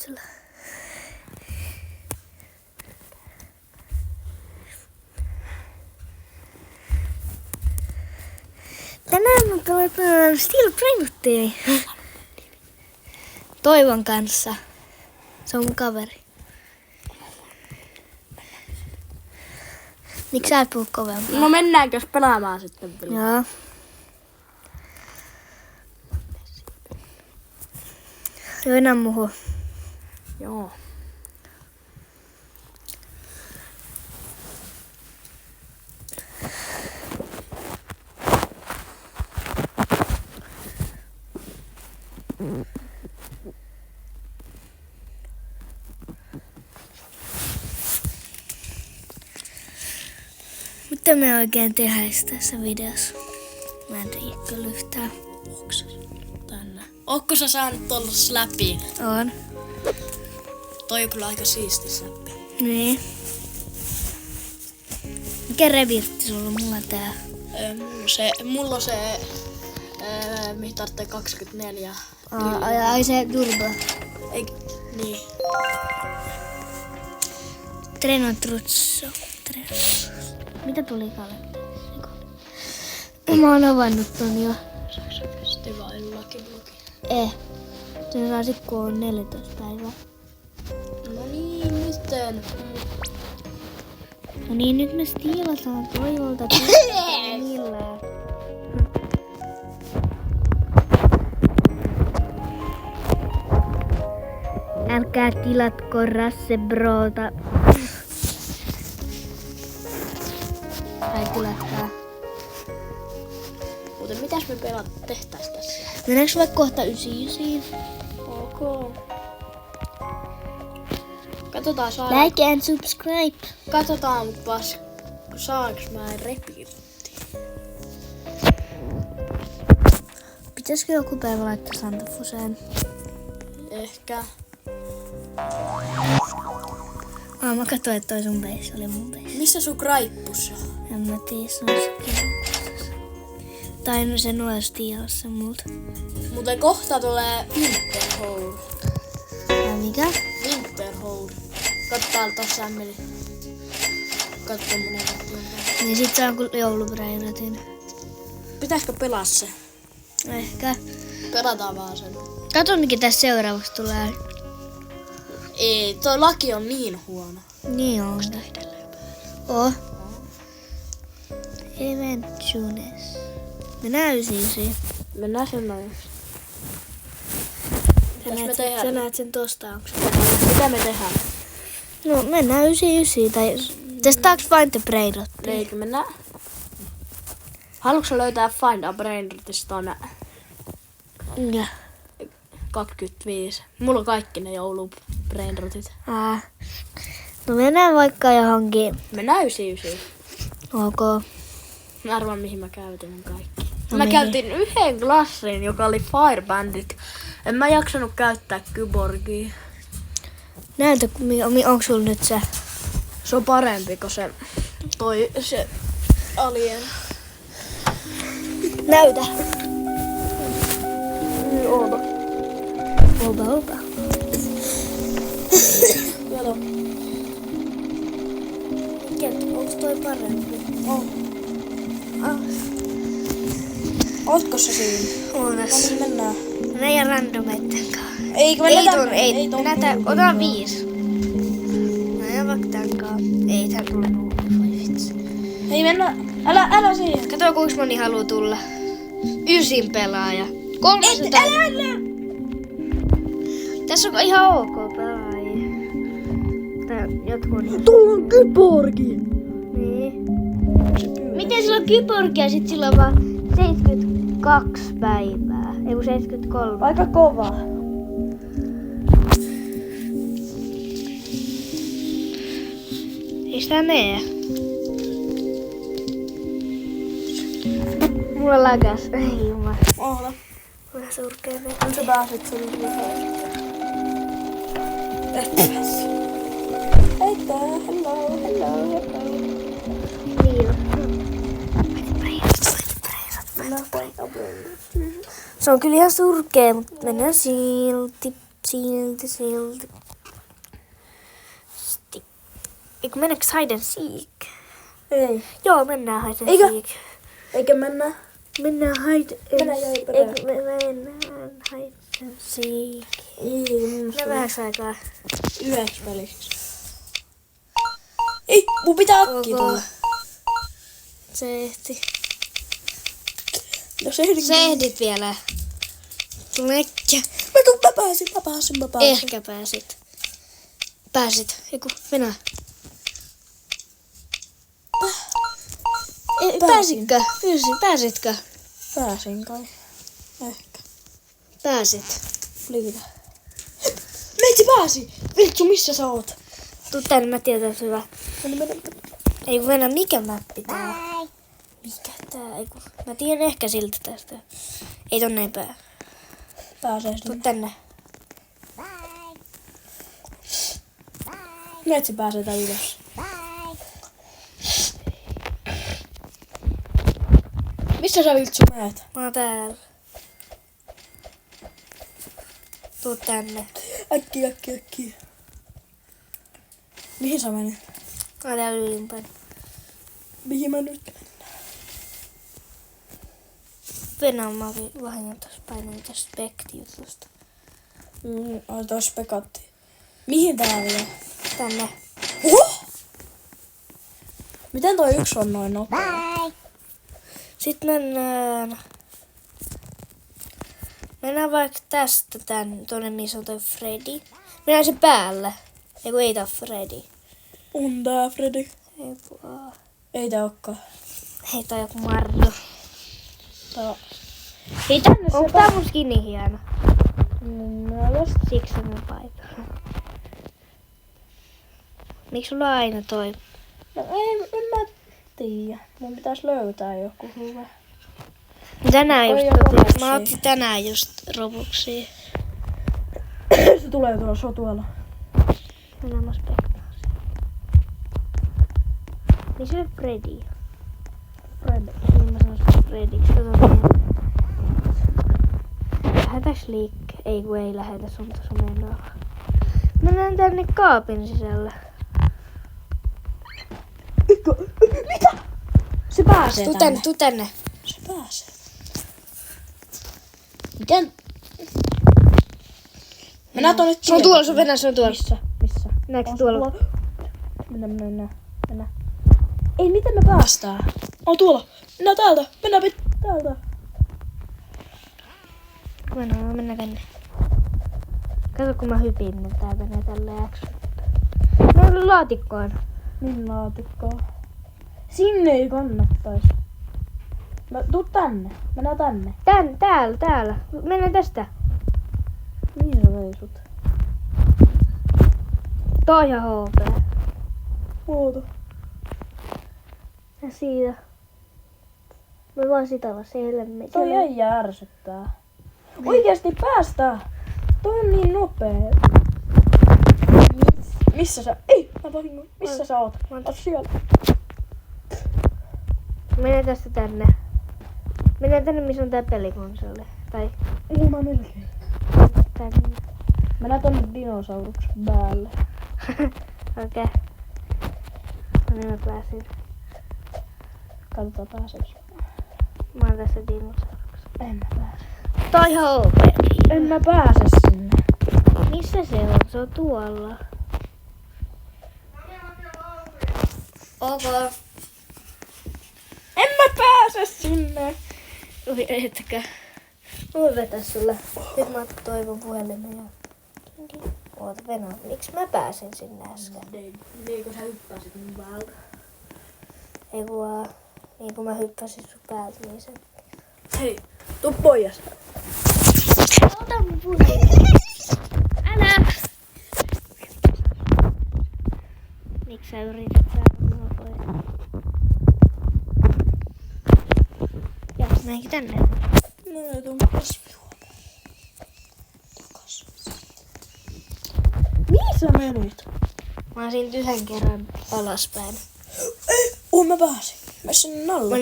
Ruotsilla. Tänään me pelataan Steel Brainrottia Toivon kanssa. Se on mun kaveri. Miksi sä et puhu kovempaa? No mennäänkö pelaamaan sitten vielä? Joo. Joina muhu. Joo. Mitä me oikein tehdään tässä videossa? Mä en tiedä kyllä yhtään. Tänne. Ootko sä saanut tuolla läpi? On. Toi on kyllä aika siisti säppi. Niin. Mikä revirtti sulla on? Mulla tää. Mulla on se mihin tarvitsee 24. Ai se turbo. Niin. Trenotrutso. Mitä tuli kalenterissa? Mä oon avannut ton jo. Festivalin lakiblogi. Sen saa sit kun on 14 päivää. No niin, miten? No niin, nyt me stiilataan Toivolta. Millään. Älkää tilatko Rassebrota. Tai tilatkaa. Muuten mitäs me tehtäis tässä? Mennäänkö vaikka kohta 99? Ok. Katsotaan saada. Like and subscribe. Katsotaanpas saaks mä repirtti. Pitäisikö joku päivä laittaa Santafuseen? Ehkä. Mä katsoin, että toi sun base oli mun base. Missä sun kraippus on? En mä tiedä, se on se tai no se nois tiilassa multa. Muuten kohta tulee Winterhold. Vai mikä? Winterhold. Katso täältä Sammeli. Katso tommonen. Niin sit se on kun joulubreiratin. Pitäisikö pelaa se? Ehkä. Pelataan vaan sen. Kato mikä tässä seuraavaksi tulee. Ei, toi laki on niin huono. Niin on. Oh. Eventunes. Mennään 99. Mennään sen noin. Sä näet sen tosta, onks se? Mitä me tehdään? No mennään 99 tai testaaks Find the Brainrot? Eikö mennä? Haluatko löytää Find a Brainrotista tonne Ja. 25? Mulla on kaikki ne joulubrainrotit. No mennään vaikka johonkin. Mennään 99. Ok. Mä arvaan mihin mä käytin mun kaikki. No Mä mihin? käytin yhden klassin, joka oli Fire Bandit. En mä jaksanut käyttää Kyborgia. Näytä, onko sulla nyt se? Se on parempi kuin se Alien. Näytä. Oota. Opa. Kato. Mikä, onks toi parempi? On. Ootko sä siinä? Ootas. No niin, mennään. Meidän randomeitten kanssa. Eikö Ei, mennään otan 5. Mennään vaikka tän kanssa. Ei tää tule voi vitsi. Ei mennä. Älä siihen. Kato kuinka moni haluu tulla. 9 pelaaja. 300. Älä. Tässä on ihan ok pelaajia. Tää jotkut. Tuolla on Kyborgi. Niin. Miten sillä on Kyborgia ja sit sillä on vaan 72 päivää? Ei kun 73. Aika kova. Ei sitä mee. Mulla lagas. Ei jumala. Oota. Vähän surkea veti. Kun sä pääset sen lyhyesti. Et pääs. Heitä, hello. Niin. Se on kyllä ihan surkea, mutta mennään silti. Silti. Eikö mennäänkö hide and seek? Ei. Joo, mennään hide and Eikö? seek. Eikä mennä. Mennään hide and Mennään jo perään. Eikö mennään hide and seek. Ei, Mennään vähäksi aikaa. yhdeksi väliksi. Ei, mun pitää akki tulla. Se ehti. Jos ehdin. Se ehdit vielä. Tule äkkiä. Mä pääsin. Ehkä pääsit. Eiku, mennään. Pääsitkö? Pääsitkö? Pääsin kai. Ehkä. Pääsit. Liitä. Meitsi pääsi! Viltsu, missä sä oot? Tuu tänne, mä tiedän, että hyvä. Mennä. Ei kun mennä, mikä mäppi tää on? Mikä tää? Ei kun, mä tiedän ehkä siltä tästä. Ei tonne ei pää. Pääsee Tuu sinne. tänne. Meitsi pääsee tää ylös. Missä sä Viltsu meet? Mä oon täällä. Tuu tänne. Äkki. Mihin sä menit? Mä oon täällä ylimpään. Mihin mä nyt menen? Venä mä vahingoitus painin tästä spektiutusta. Tossa pekattiin. Mihin tää vie? Tänne. Miten toi yksi on noin nopea? Sitten mennään vaikka tästä tonne, missä on toi Freddy. Mennään sen päälle. Eiku ei tää oo Freddy. On tää Freddy. Ei tää ookaan. Hei, tää on joku Mardo. Tää Hei, tänne se tää mun skinni hieno. Siksi. Siksi on paikka. Miksi sulla on aina toi? No en mä tiedä. Mun pitäis löytää joku hyvä. Tänään Oi, just ja Robloxia. mä otin tänään just Robloxia. Se tulee tuolla sotualla. Mennään mä spektaasi. Niin se on Freddy. Fred. Niin mä sanoin Freddyksi. Kato niin. Lähetäks liikke? Ei kun ei lähetä sun tuossa mennään. Mennään tänne kaapin sisälle. Mitä? Se pääsee tänne. Tuu tänne. Se pääsee. Miten? Mennään tonne. Se on tuolla, se on Venä, se on tuolla. Missä? Näetkö On tuolla? Mennään. Ei, miten me päästään? On tuolla. Mennään täältä. Mennään täältä. Mennään tänne. Kato kun mä hypin, niin tää menee tälleen äksy. Mä olin laatikkoon. Niin laatikkoa. Sinne ei kannattais. Tuu tänne. Mennään tänne. Täällä. Mennään tästä. Mihin sä veisut? Toi on ihan HP. Oota. Ja siitä. Me vaan sitä olla se helmi. Toi äijä ärsyttää. Oikeesti päästään. Toi on niin nopea. Missä sä? Ei! Mä vahingon. Missä sä oot? Oot siellä. Mennään tästä tänne. Mennään tänne, missä on tää pelikonsoli. Tai Mä melkein. tänne. Mennään tonne dinosauruksen päälle. Okei. No niin mä pääsin. Katsotaan pääseekö. Mä oon tässä dinosauruksessa. En mä pääse. Toi ihan OP. En mä pääse sinne. Missä se on? Se on tuolla. Okay. En mä pääse sinne. Oi, ettäkää. Mä voin vetää sulle. Nyt mä toivon puhelimen ja... Oota, Venä, miksi mä pääsin sinne äsken? Niin kun sä hyppäsit mun päältä. Ei kun niin kun mä hyppäsin sun päältä, niin se... Hei, tuu pois. Ota mun puhelin. Älä! Miksi sä yrität saada mua pois? Ja näinkin tänne. No, tuon kasvihuone. Mihin sä menit? Mä oon siinä yhden kerran alaspäin. Mä pääsin. Mä sinne Nalle.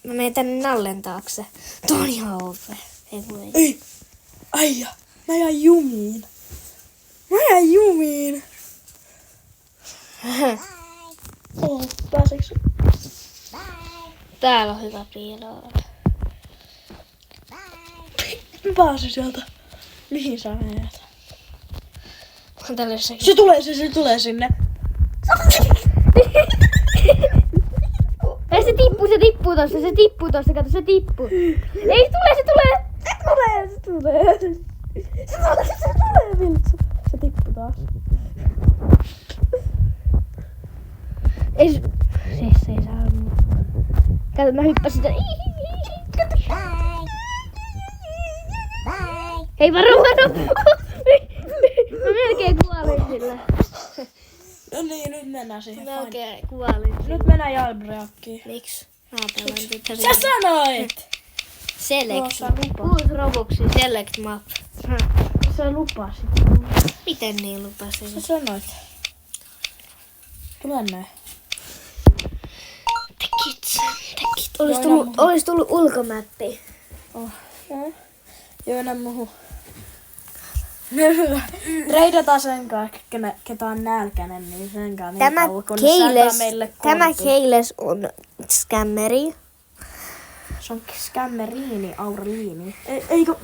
Mä menen tänne Nallen taakse. Tuo on ihan OP. Ei kun ei. Ei. Aija. Mä jäin jumiin. Mennään jumiin. Pääseekö? Täällä on hyvä piiloa. Pääse sieltä. Mihin sä menet? Tällaisessa. Se tulee sinne. Ei, se tippuu tosta, kato, se tippuu. Ei, se tulee! Se tulee, Viltsu. Se tippuu taas. Ei, se ei saa mua. Kato, mä hyppäsin sitä. Hei, varo! Mä melkein kuolin sillä. No niin, nyt mennään siihen. Melkein kuolin. Nyt mennään Jalbreakkiin. Miksi? Mä pelaan tätä. Sä sanoit! Select. Tuossa lupa. Uusi Robuxin select map. Sä lupasit. Miten niin lupasin? Sä sanoit. Tule näin. Tekit sen. Olis tullut ulkomäppi. Oh. Joina muhu. Reidataan sen kanssa, ketä on nälkäinen, niin sen kanssa niin kauan, kun se antaa meille Tämä kortin. Keiles on scammeri. Se on scammeriini, Aureliini. Eikö?